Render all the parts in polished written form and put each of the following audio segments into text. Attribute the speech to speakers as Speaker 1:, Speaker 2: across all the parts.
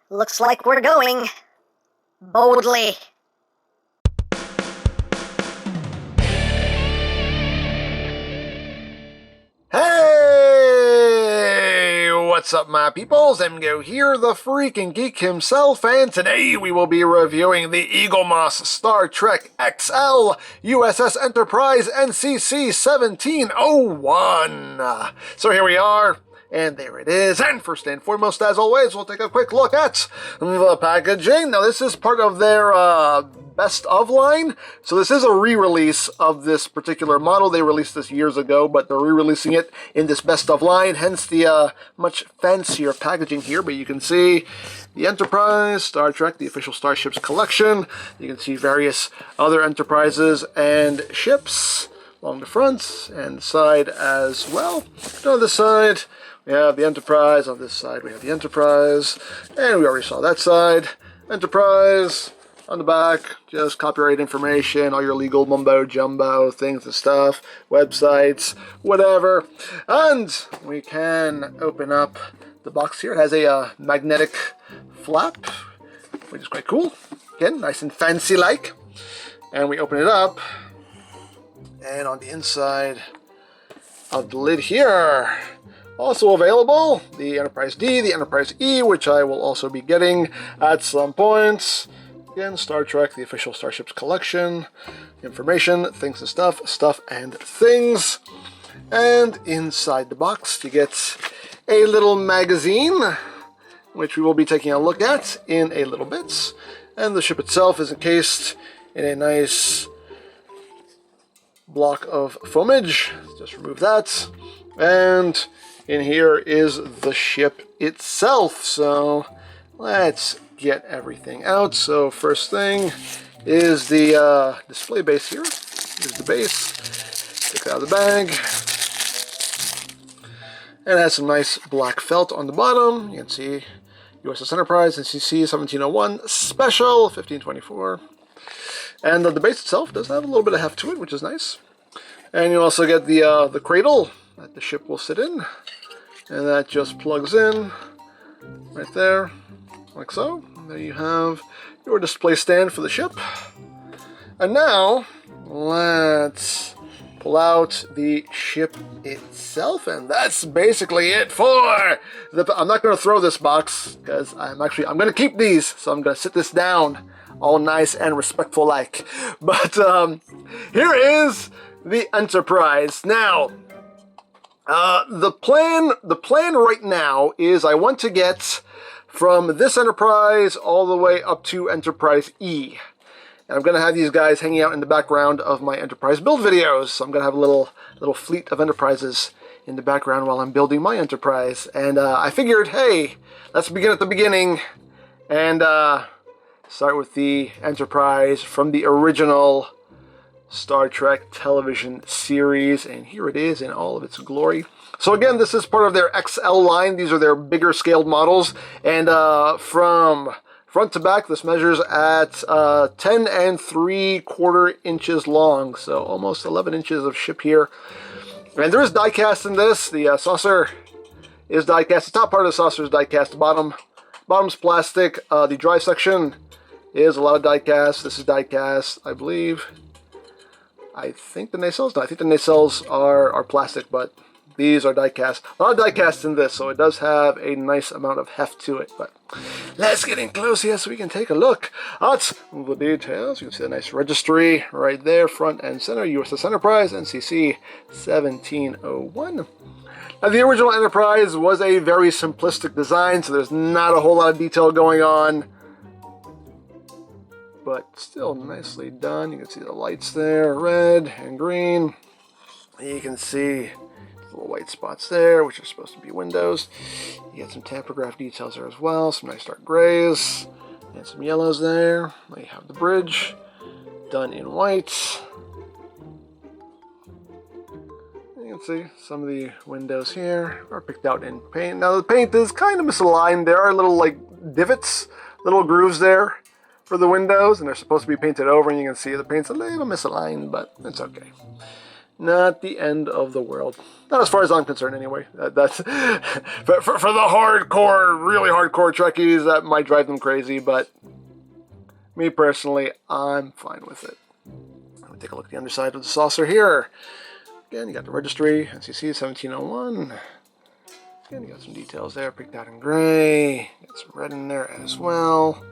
Speaker 1: Looks like we're going boldly.
Speaker 2: Hey! What's up, my peoples? EmGo here, the freaking geek himself, and today we will be reviewing the Eaglemoss Star Trek XL U.S.S. Enterprise NCC 1701. So here we are. And there it is. And first and foremost, as always, we'll take a quick look at the packaging. Now, this is part of their best of line. So this is a re-release of this particular model. They released this years ago, but they're re-releasing it in this best of line. Hence the much fancier packaging here. But you can see the Enterprise, Star Trek, the official Starships collection. You can see various other Enterprises and ships along the front and side as well. On this side, we have the Enterprise. On this side, we have the Enterprise. And we already saw that side. Enterprise. On the back, just copyright information, all your legal mumbo-jumbo things and stuff, websites, whatever. And we can open up the box here. It has a magnetic flap, which is quite cool. Again, nice and fancy-like. And we open it up. And on the inside of the lid here, also available, the Enterprise D, the Enterprise E, which I will also be getting at some point. Again, Star Trek, the official Starships collection, information, things and stuff and things. And inside the box, you get a little magazine, which we will be taking a look at in a little bit. And the ship itself is encased in a nice block of foamage. Just remove that. And in here is the ship itself. So let's get everything out. So first thing is the display base here. Here's the base. Take it out of the bag. And it has some nice black felt on the bottom. You can see U.S.S. Enterprise NCC 1701 Special 1524. And the base itself does have a little bit of heft to it, which is nice. And you also get the cradle that the ship will sit in. And that just plugs in right there, like so. And there you have your display stand for the ship. And now, let's pull out the ship itself. And that's basically it for the... I'm not going to throw this box, because I'm going to keep these. So I'm going to sit this down, all nice and respectful like. But here is the Enterprise. Now, the plan right now is I want to get from this Enterprise all the way up to Enterprise E. And I'm going to have these guys hanging out in the background of my Enterprise build videos. So I'm going to have a little fleet of Enterprises in the background while I'm building my Enterprise. And I figured, hey, let's begin at the beginning and start with the Enterprise from the original Star Trek television series, and here it is in all of its glory. So again, this is part of their XL line. These are their bigger scaled models, and from front to back, this measures at 10 3/4 inches long, so almost 11 inches of ship here. And there is die cast in this. The saucer is die cast. The top part of the saucer is die cast. The bottom's plastic. The drive section is a lot of die cast. This is die cast, I believe. I think the nacelles? No, I think the nacelles are plastic, but these are die cast. A lot of die cast in this, so it does have a nice amount of heft to it. But let's get in close here so we can take a look at the details. You can see the nice registry right there, front and center. U.S.S. Enterprise, NCC 1701. Now, the original Enterprise was a very simplistic design, so there's not a whole lot of detail going on. But still nicely done. You can see the lights there, red and green. You can see little white spots there, which are supposed to be windows. You get some tampograph details there as well, some nice dark grays, and some yellows there. Now you have the bridge done in white. You can see some of the windows here are picked out in paint. Now the paint is kind of misaligned. There are little like divots, little grooves there for the windows, and they're supposed to be painted over, and you can see the paint's a little misaligned, but it's okay. Not the end of the world. Not as far as I'm concerned, anyway. That's for the hardcore, really hardcore Trekkies, that might drive them crazy, but me personally, I'm fine with it. Let me take a look at the underside of the saucer here. Again, you got the registry, NCC 1701. Again, you got some details there, picked out in gray. Got some red in there as well.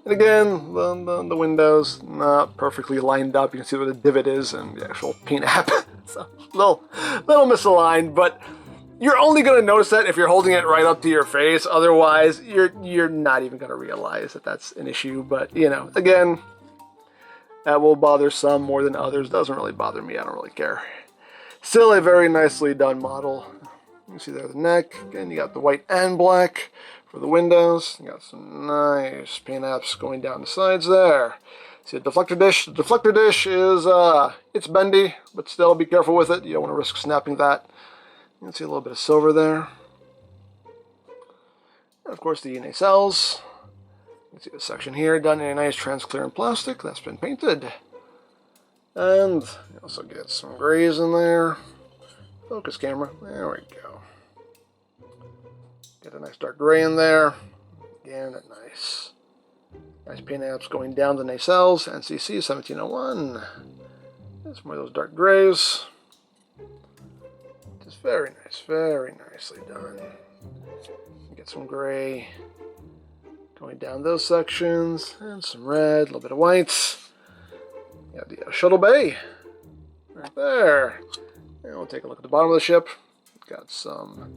Speaker 2: And again, the windows not perfectly lined up. You can see where the divot is and the actual paint app. So little misaligned, but you're only going to notice that if you're holding it right up to your face. Otherwise, you're not even going to realize that that's an issue. But you know, again, that will bother some more than others. Doesn't really bother me. I don't really care. Still a very nicely done model. You can see there the neck. Again, you got the white and black for the windows. You got some nice paint apps going down the sides there. See the deflector dish. The deflector dish is it's bendy, but still be careful with it. You don't want to risk snapping that. You can see a little bit of silver there. And of course the nacelles. You can see the section here done in a nice transparent plastic that's been painted. And you also get some grays in there. Focus camera. There we go. Get a nice dark gray in there. Again, nice paint apps going down the nacelles. NCC 1701. There's more of those dark grays. Just very nice, very nicely done. Get some gray going down those sections, and some red, a little bit of white. You have the shuttle bay right there. And we'll take a look at the bottom of the ship. Got some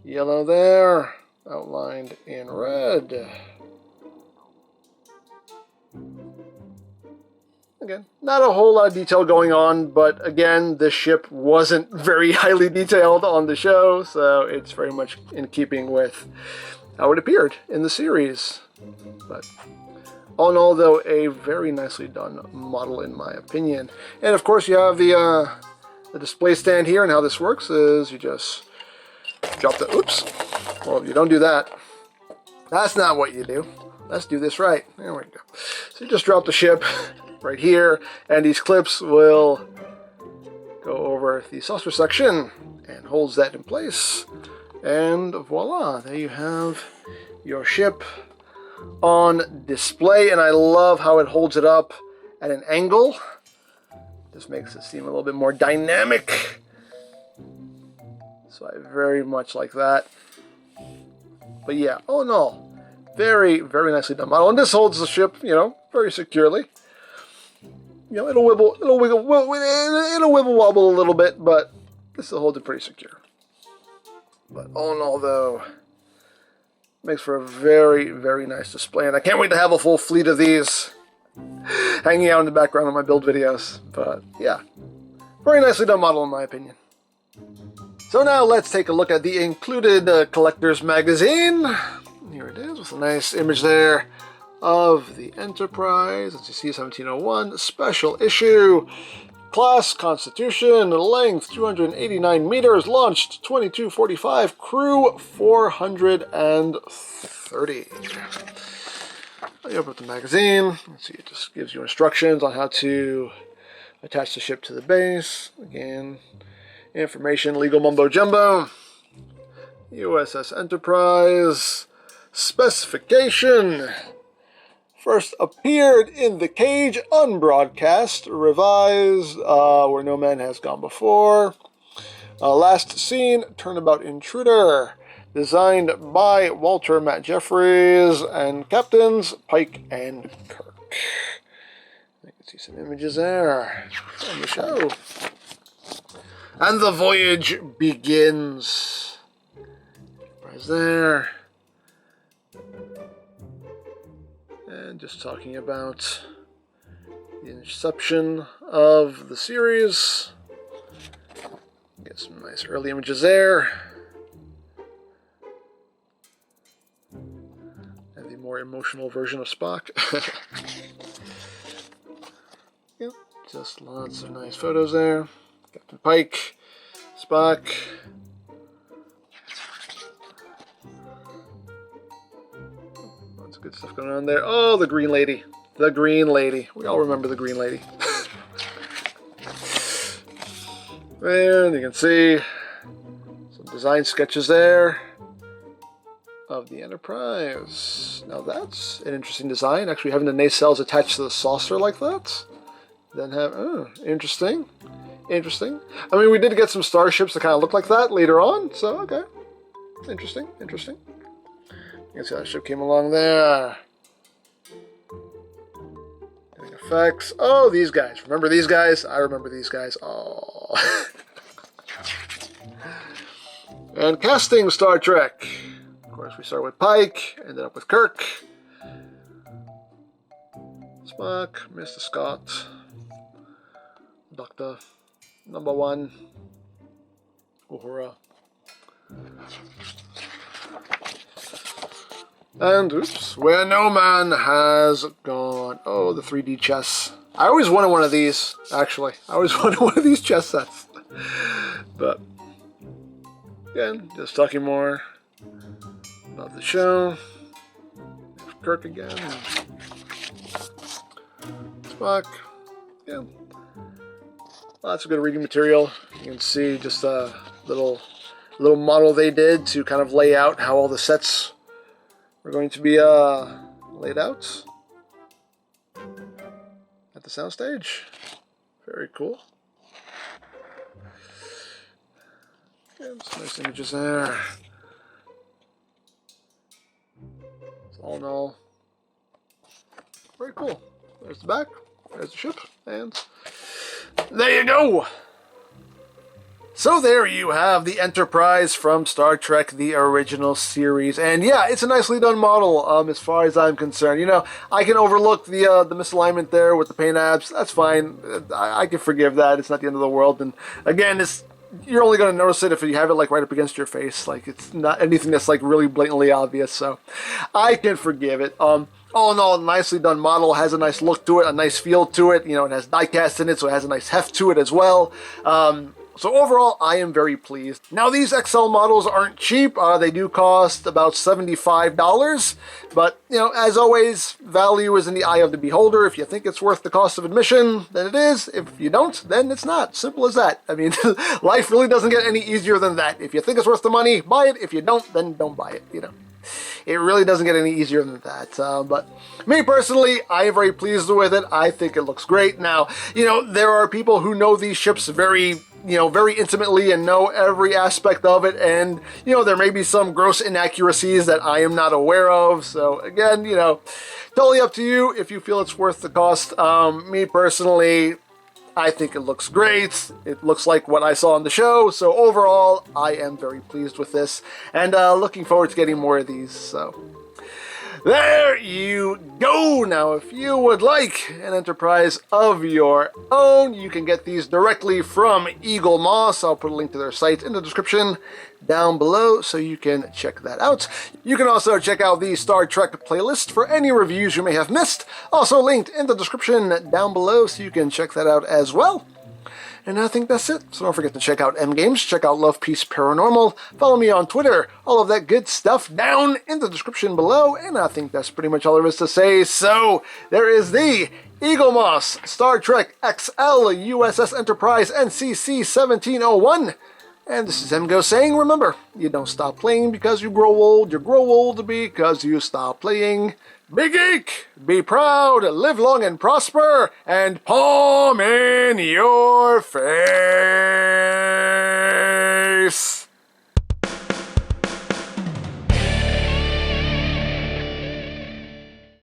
Speaker 2: yellow there, outlined in red. Again, not a whole lot of detail going on, but again, this ship wasn't very highly detailed on the show, so it's very much in keeping with how it appeared in the series. But all in all, though, a very nicely done model in my opinion. And of course, you have the display stand here, and how this works is you just drop the, oops, well, you don't do that. That's not what you do. Let's do this right. There we go. So you just drop the ship right here, and these clips will go over the saucer section and holds that in place. And voila, there you have your ship on display. And I love how it holds it up at an angle. This makes it seem a little bit more dynamic. So I very much like that. But yeah, all in all, very, very nicely done model. And this holds the ship, you know, very securely. You know, it'll wibble wobble a little bit, but this will hold it pretty secure. But all in all, though, makes for a very, very nice display. And I can't wait to have a full fleet of these hanging out in the background of my build videos. But yeah, very nicely done model in my opinion. So now let's take a look at the included collector's magazine. Here it is with a nice image there of the Enterprise, NCC 1701, special issue, class Constitution, length 289 meters, launched 2245, crew 430. You open up the magazine. Let's see, it just gives you instructions on how to attach the ship to the base. Again, information, legal mumbo jumbo. U.S.S. Enterprise. Specification. First appeared in the cage, unbroadcast, revised, where no man has gone before. Last seen, turnabout intruder. Designed by Walter Matt Jeffries and captains Pike and Kirk. You can see some images there on the show. And the voyage begins. Right there. And just talking about the inception of the series. Get some nice early images there. And the more emotional version of Spock. Yep, just lots of nice photos there. Captain Pike, Spock. Lots of good stuff going on there. Oh, the Green Lady. The Green Lady. We all remember the Green Lady. And you can see some design sketches there of the Enterprise. Now that's an interesting design. Actually having the nacelles attached to the saucer like that. Then have, interesting. Interesting. I mean, we did get some starships that kind of look like that later on, so okay. Interesting, interesting. You can see how that ship came along there. Getting effects. Oh, these guys. Remember these guys? I remember these guys. Oh. And casting Star Trek. Of course, we start with Pike, ended up with Kirk. Spock, Mr. Scott. Doctor Number 1. Uhura. And, oops, Where No Man Has Gone. Oh, the 3D chess. I always wanted one of these, actually. I always wanted one of these chess sets. But, again, just talking more about the show. There's Kirk again. Spock. Yeah. Lots of good reading material. You can see just a little model they did to kind of lay out how all the sets were going to be laid out at the soundstage. Very cool. Yeah, some nice images there. So all in all, very cool. There's the back, there's the ship, and there you go! So there you have the Enterprise from Star Trek, the original series. And yeah, it's a nicely done model as far as I'm concerned. You know, I can overlook the misalignment there with the paint apps. That's fine. I can forgive that. It's not the end of the world. And again, you're only going to notice it if you have it like right up against your face. Like, it's not anything that's like really blatantly obvious. So I can forgive it. All in all, a nicely done model, has a nice look to it, a nice feel to it. You know, it has diecast in it, so it has a nice heft to it as well. So overall, I am very pleased. Now, these XL models aren't cheap. They do cost about $75. But, you know, as always, value is in the eye of the beholder. If you think it's worth the cost of admission, then it is. If you don't, then it's not. Simple as that. I mean, life really doesn't get any easier than that. If you think it's worth the money, buy it. If you don't, then don't buy it, you know. It really doesn't get any easier than that. But me personally, I am very pleased with it. I think it looks great. Now, you know, there are people who know these ships very intimately and know every aspect of it. And, you know, there may be some gross inaccuracies that I am not aware of. So again, you know, totally up to you if you feel it's worth the cost. Me personally, I think it looks great. It looks like what I saw on the show. So overall, I am very pleased with this and looking forward to getting more of these. So there you go. Now, if you would like an Enterprise of your own, you can get these directly from Eaglemoss. I'll put a link to their site in the description down below so you can check that out. You can also check out the Star Trek playlist for any reviews you may have missed. Also linked in the description down below so you can check that out as well. And I think that's it. So don't forget to check out EmGo's, check out Love, Peace, Paranormal, follow me on Twitter, all of that good stuff down in the description below. And I think that's pretty much all there is to say. So there is the Eaglemoss Star Trek XL U.S.S. Enterprise NCC 1701. And this is EmGo saying, remember, you don't stop playing because you grow old because you stop playing. Be geek, be proud, live long and prosper, and palm in your face.